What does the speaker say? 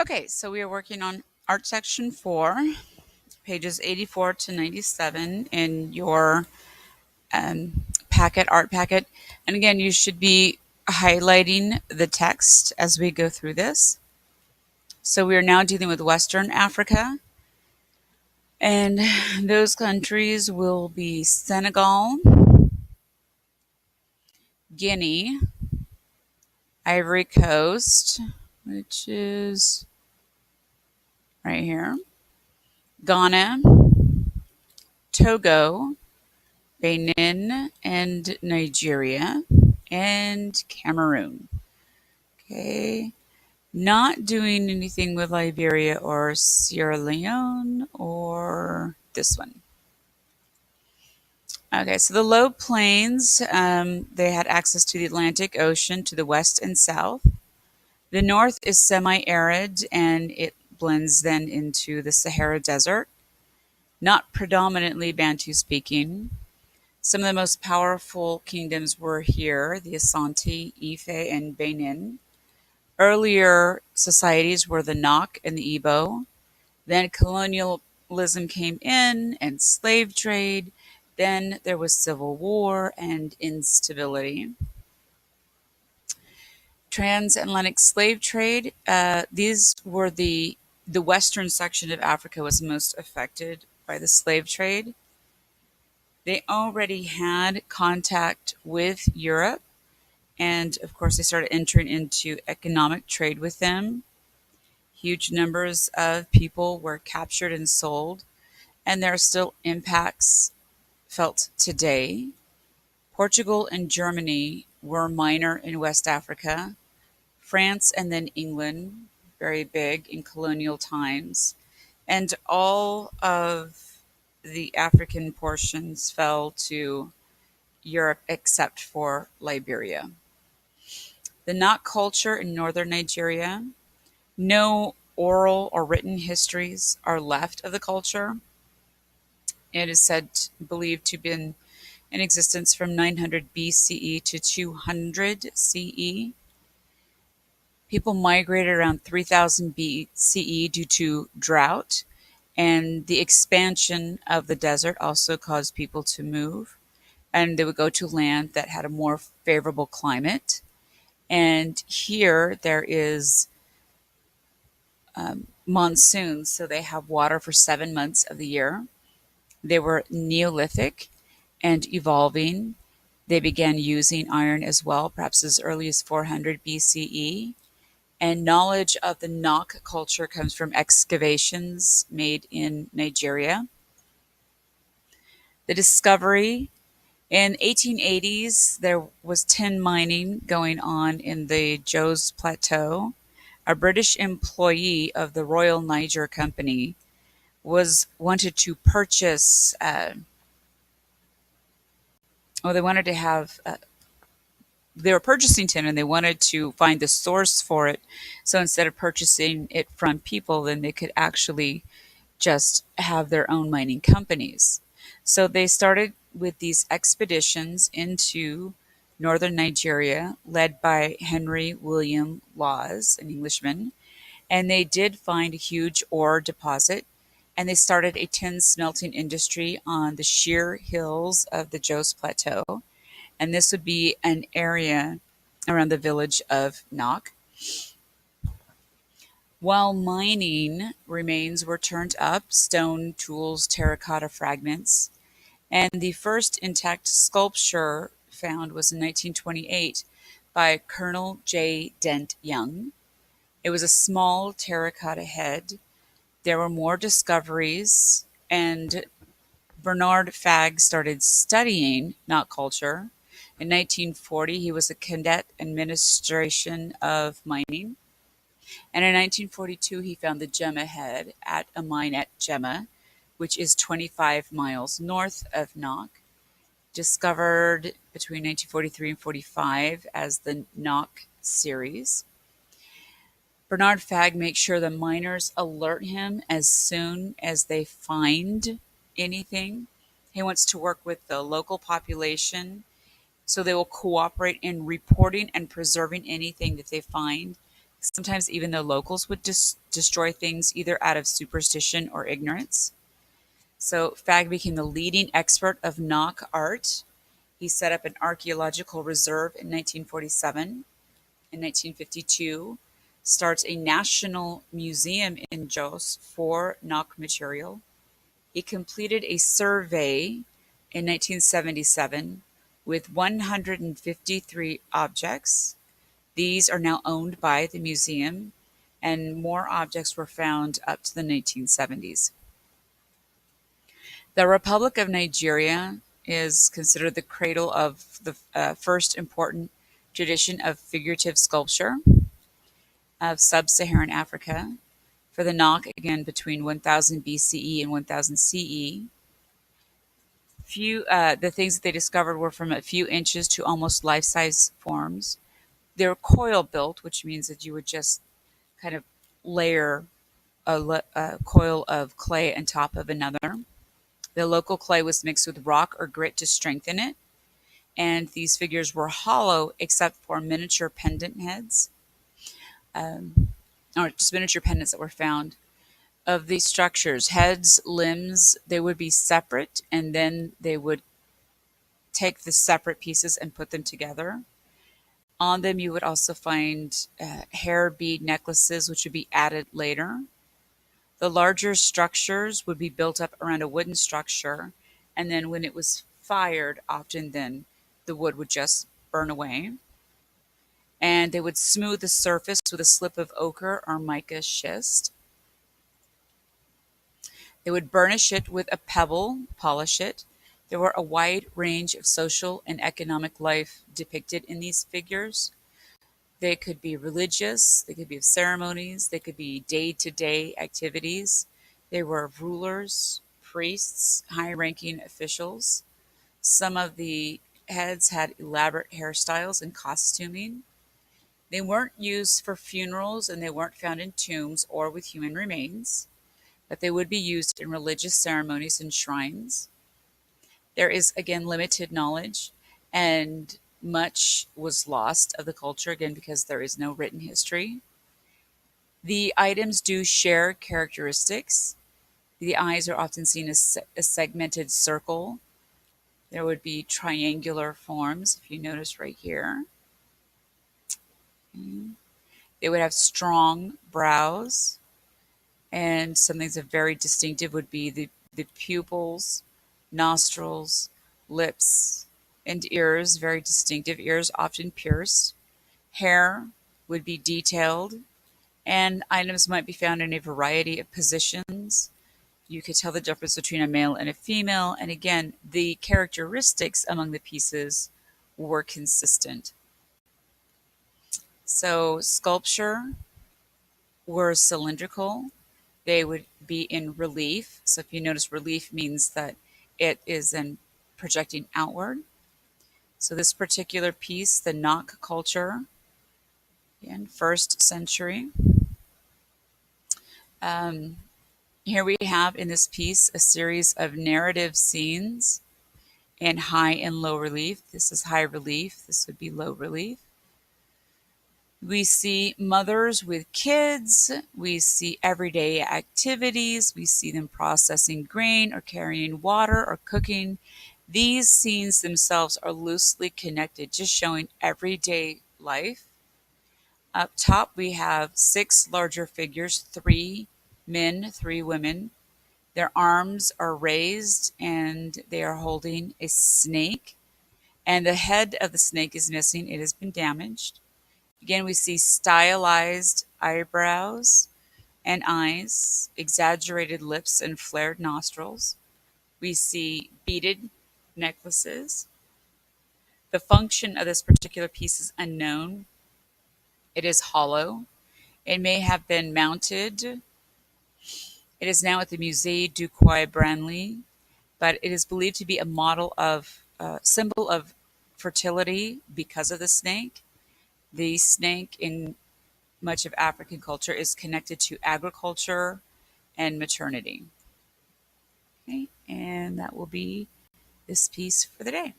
Okay, so we are working on art section 4, pages 84 to 97 in your art packet. And again, you should be highlighting the text as we go through this. So we are now dealing with Western Africa, and those countries will be Senegal, Guinea, Ivory Coast, which is right here, Ghana, Togo, Benin, and Nigeria, and Cameroon. Okay. Not doing anything with Liberia or Sierra Leone or this one. Okay, so the low plains, they had access to the Atlantic Ocean to the west and south. The north is semi arid and it blends then into the Sahara Desert, not predominantly Bantu speaking. Some of the most powerful kingdoms were here the Asante, Ife, and Benin. Earlier societies were the Nok and the Igbo. Then colonialism came in and slave trade. Then there was civil war and instability. Transatlantic slave trade. These were the western section of Africa was most affected by the slave trade. They already had contact with Europe, and of course, they started entering into economic trade with them. Huge numbers of people were captured and sold, and there are still impacts felt today. Portugal and Germany were minor in West Africa. France and then England, very big in colonial times. And all of the African portions fell to Europe except for Liberia. The Nok culture in northern Nigeria. No oral or written histories are left of the culture. It is believed to have been in existence from 900 BCE to 200 CE. People migrated around 3000 BCE due to drought, and the expansion of the desert also caused people to move, and they would go to land that had a more favorable climate. And here there is monsoons, so they have water for 7 months of the year. They were Neolithic and evolving. They began using iron as well, perhaps as early as 400 BCE. And knowledge of the Nok culture comes from excavations made in Nigeria. The discovery in 1880s, there was tin mining going on in the Jos Plateau. A British employee of the Royal Niger Company was wanted to purchase. They wanted to have. They were purchasing tin and they wanted to find the source for it. So instead of purchasing it from people, then they could actually just have their own mining companies. So they started with these expeditions into northern Nigeria, led by Henry William Laws, an Englishman, and they did find a huge ore deposit. And they started a tin smelting industry on the sheer hills of the Jos Plateau. And this would be an area around the village of Nok. While mining, remains were turned up, stone tools, terracotta fragments, and the first intact sculpture found was in 1928 by Colonel J. Dent Young. It was a small terracotta head. There were more discoveries, and Bernard Fagg started studying knot culture. In 1940, he was a cadet administration of mining. And in 1942, he found the Gemma head at a mine at Gemma, which is 25 miles north of Nok, discovered between 1943 and 45 as the Nok series. Bernard Fagg makes sure the miners alert him as soon as they find anything. He wants to work with the local population so they will cooperate in reporting and preserving anything that they find Sometimes even the locals would destroy things either out of superstition or ignorance. So Fagg became the leading expert of Nok art. He set up an archaeological reserve in 1947. In 1952, starts a national museum in Jos for Nok material. He completed a survey in 1977 with 153 objects. These are now owned by the museum, and more objects were found up to the 1970s. The Republic of Nigeria is considered the cradle of the first important tradition of figurative sculpture of sub-Saharan Africa. For the Nok, again between 1000 BCE and 1000 CE, the things that they discovered were from a few inches to almost life-size forms. They were coil built, which means that you would just kind of layer a coil of clay on top of another. The local clay was mixed with rock or grit to strengthen it, and these figures were hollow except for miniature pendant heads, or just miniature pendants that were found. Of these structures, heads, limbs, they would be separate, and then they would take the separate pieces and put them together. On them, you would also find hair bead necklaces, which would be added later. The larger structures would be built up around a wooden structure, and then when it was fired, often then the wood would just burn away. And they would smooth the surface with a slip of ochre or mica schist. They would burnish it with a pebble, polish it. There were a wide range of social and economic life depicted in these figures. They could be religious, they could be of ceremonies, they could be day-to-day activities. They were of rulers, priests, high-ranking officials. Some of the heads had elaborate hairstyles and costuming. They weren't used for funerals and they weren't found in tombs or with human remains, but they would be used in religious ceremonies and shrines. There is, again, limited knowledge, and much was lost of the culture, again, because there is no written history. The items do share characteristics. The eyes are often seen as a segmented circle. There would be triangular forms, if you notice right here. They would have strong brows, and something that's very distinctive would be the pupils, nostrils, lips, and ears, very distinctive ears, often pierced. Hair would be detailed, and items might be found in a variety of positions. You could tell the difference between a male and a female, and again, the characteristics among the pieces were consistent. So, sculpture were cylindrical. They would be in relief. So, if you notice, relief means that it is then projecting outward. So, this particular piece, the Nok culture, in first century. Um, Here we have in this piece a series of narrative scenes in high and low relief. This is high relief, this would be low relief. We see mothers with kids, we see everyday activities, we see them processing grain or carrying water or cooking. These scenes themselves are loosely connected, just showing everyday life. Up top, we have six larger figures, three men, three women. Their arms are raised and they are holding a snake. And the head of the snake is missing, it has been damaged. Again, we see stylized eyebrows and eyes, exaggerated lips, and flared nostrils. We see beaded necklaces. The function of this particular piece is unknown. It is hollow. It may have been mounted. It is now at the Musée du Quai Branly, but it is believed to be a model of symbol of fertility because of the snake. The snake in much of African culture is connected to agriculture and maternity. Okay, and that will be this piece for the day.